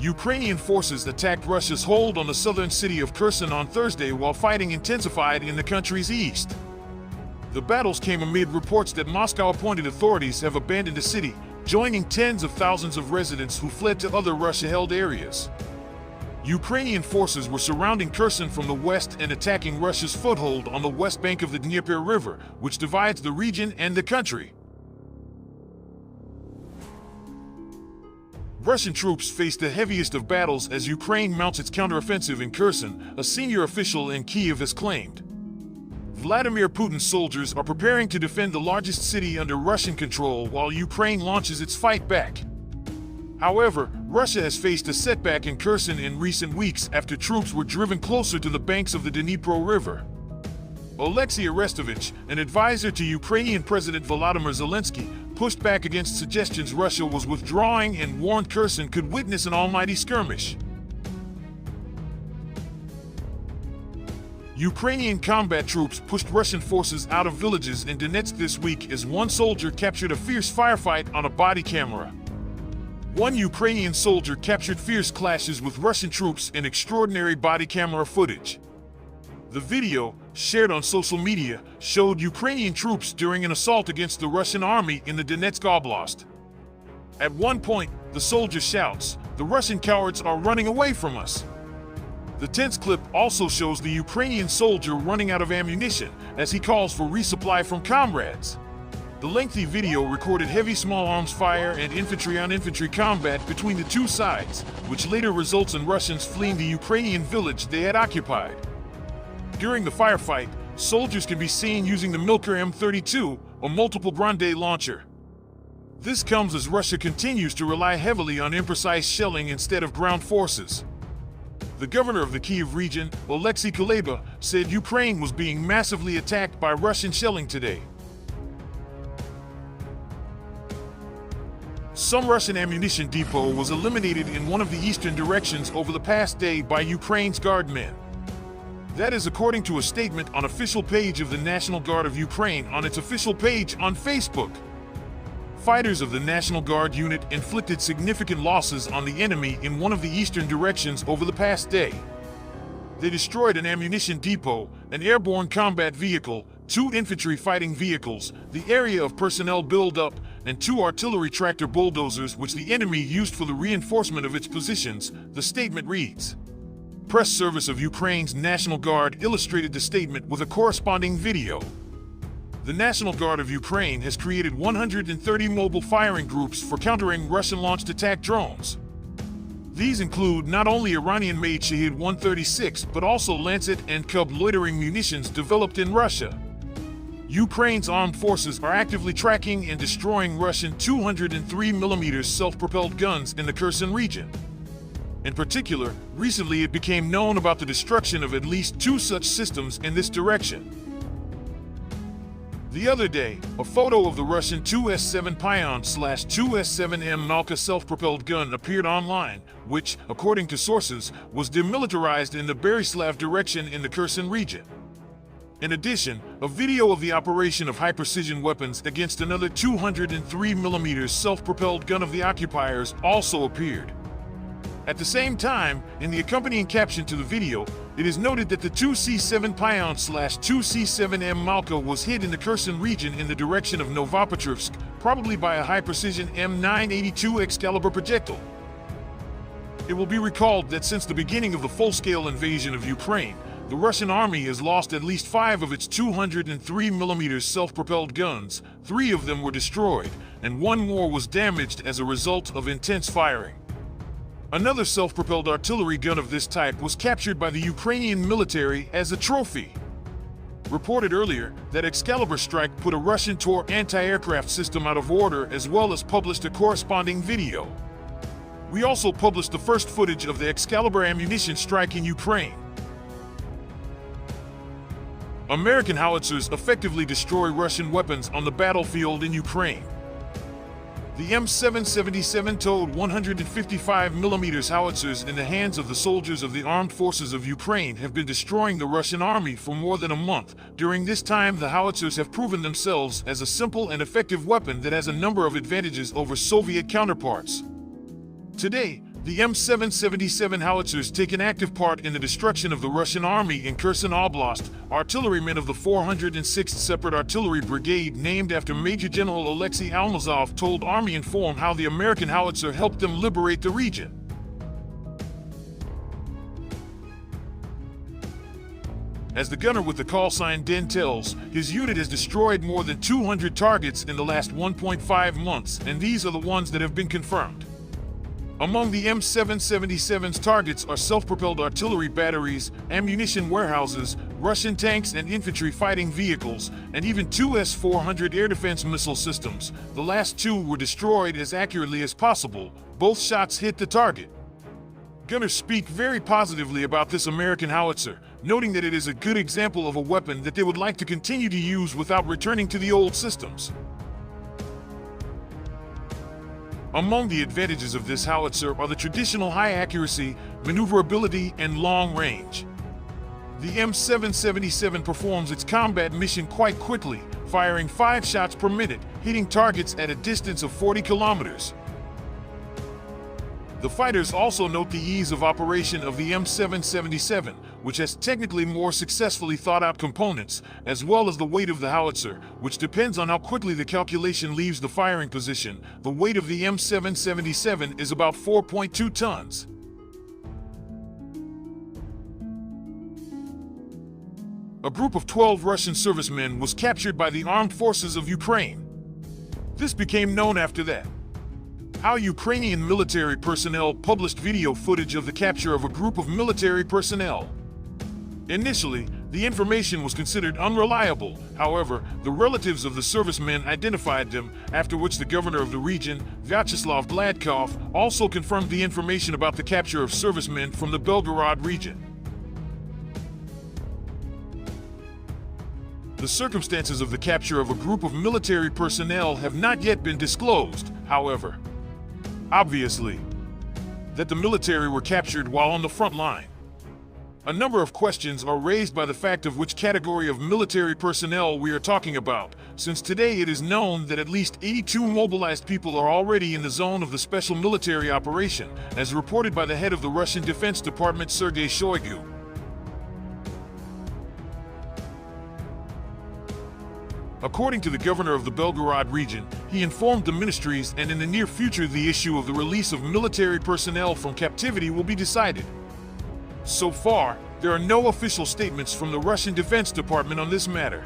Ukrainian forces attacked Russia's hold on the southern city of Kherson on Thursday while fighting intensified in the country's east. The battles came amid reports that Moscow-appointed authorities have abandoned the city, joining tens of thousands of residents who fled to other Russia-held areas. Ukrainian forces were surrounding Kherson from the west and attacking Russia's foothold on the west bank of the Dnieper River, which divides the region and the country. Russian troops faced the heaviest of battles as Ukraine mounts its counteroffensive in Kherson, a senior official in Kyiv has claimed. Vladimir Putin's soldiers are preparing to defend the largest city under Russian control while Ukraine launches its fight back. However, Russia has faced a setback in Kherson in recent weeks after troops were driven closer to the banks of the Dnipro River. Alexei Arestovich, an advisor to Ukrainian President Volodymyr Zelensky, pushed back against suggestions Russia was withdrawing and warned Kherson could witness an almighty skirmish. Ukrainian combat troops pushed Russian forces out of villages in Donetsk this week as one soldier captured a fierce firefight on a body camera. One Ukrainian soldier captured fierce clashes with Russian troops in extraordinary body camera footage. The video, shared on social media, showed Ukrainian troops during an assault against the Russian army in the Donetsk Oblast. At one point, the soldier shouts, "The Russian cowards are running away from us." The tense clip also shows the Ukrainian soldier running out of ammunition as he calls for resupply from comrades. The lengthy video recorded heavy small arms fire and infantry-on-infantry combat between the two sides, which later results in Russians fleeing the Ukrainian village they had occupied. During the firefight, soldiers can be seen using the Milker M32, a multiple Grande launcher. This comes as Russia continues to rely heavily on imprecise shelling instead of ground forces. The governor of the Kyiv region, Alexei Kuleba, said Ukraine was being massively attacked by Russian shelling today. Some Russian ammunition depot was eliminated in one of the eastern directions over the past day by Ukraine's guardmen. That is according to a statement on official page of the National Guard of Ukraine on its official page on Facebook. Fighters of the National Guard unit inflicted significant losses on the enemy in one of the eastern directions over the past day. They destroyed an ammunition depot, an airborne combat vehicle, 2 infantry fighting vehicles, the area of personnel buildup, and 2 artillery tractor bulldozers which the enemy used for the reinforcement of its positions, the statement reads. Press service of Ukraine's National Guard illustrated the statement with a corresponding video. The National Guard of Ukraine has created 130 mobile firing groups for countering Russian-launched attack drones. These include not only Iranian-made Shahed 136 but also Lancet and Cub loitering munitions developed in Russia. Ukraine's armed forces are actively tracking and destroying Russian 203mm self-propelled guns in the Kherson region. In particular, recently it became known about the destruction of at least 2 such systems in this direction. The other day, a photo of the Russian 2S7 Pion/2S7M Malka self-propelled gun appeared online, which, according to sources, was demilitarized in the Berislav direction in the Kherson region. In addition, a video of the operation of high-precision weapons against another 203mm self-propelled gun of the occupiers also appeared. At the same time, in the accompanying caption to the video, it is noted that the 2C7 Pion/2C7M Malka was hit in the Kherson region in the direction of Novopetrovsk, probably by a high-precision M982 Excalibur projectile. It will be recalled that since the beginning of the full-scale invasion of Ukraine, the Russian army has lost at least 5 of its 203mm self-propelled guns, 3 of them were destroyed, and 1 more was damaged as a result of intense firing. Another self-propelled artillery gun of this type was captured by the Ukrainian military as a trophy. Reported earlier that Excalibur strike put a Russian Tor anti-aircraft system out of order, as well as published a corresponding video. We also published the first footage of the Excalibur ammunition strike in Ukraine. American howitzers effectively destroy Russian weapons on the battlefield in Ukraine. The M777 towed 155mm howitzers in the hands of the soldiers of the armed forces of Ukraine have been destroying the Russian army for more than a month. During this time, the howitzers have proven themselves as a simple and effective weapon that has a number of advantages over Soviet counterparts. Today, The M777 howitzers take an active part in the destruction of the Russian army in Kherson Oblast. Artillerymen of the 406th Separate Artillery Brigade, named after Major General Alexei Almazov, told Army Inform how the American howitzer helped them liberate the region. As the gunner with the call sign Den tells, his unit has destroyed more than 200 targets in the last 1.5 months, and these are the ones that have been confirmed. Among the M777's targets are self-propelled artillery batteries, ammunition warehouses, Russian tanks and infantry fighting vehicles, and even two S-400 air defense missile systems. The last two were destroyed as accurately as possible. Both shots hit the target. Gunners speak very positively about this American howitzer, noting that it is a good example of a weapon that they would like to continue to use without returning to the old systems. Among the advantages of this howitzer are the traditional high accuracy, maneuverability, and long range. The M777 performs its combat mission quite quickly, firing 5 shots per minute, hitting targets at a distance of 40 kilometers. The fighters also note the ease of operation of the M777, which has technically more successfully thought-out components, as well as the weight of the howitzer, which depends on how quickly the calculation leaves the firing position. The weight of the M777 is about 4.2 tons. A group of 12 Russian servicemen was captured by the armed forces of Ukraine. This became known after that. How Ukrainian military personnel published video footage of the capture of a group of military personnel. Initially, the information was considered unreliable. However, the relatives of the servicemen identified them, after which the governor of the region, Vyacheslav Gladkov, also confirmed the information about the capture of servicemen from the Belgorod region. The circumstances of the capture of a group of military personnel have not yet been disclosed, however. Obviously, that the military were captured while on the front line. A number of questions are raised by the fact of which category of military personnel we are talking about, since today it is known that at least 82 mobilized people are already in the zone of the special military operation, as reported by the head of the Russian Defense Department, Sergei Shoigu. According to the governor of the Belgorod region, he informed the ministries, and in the near future the issue of the release of military personnel from captivity will be decided. So far, there are no official statements from the Russian Defense Department on this matter.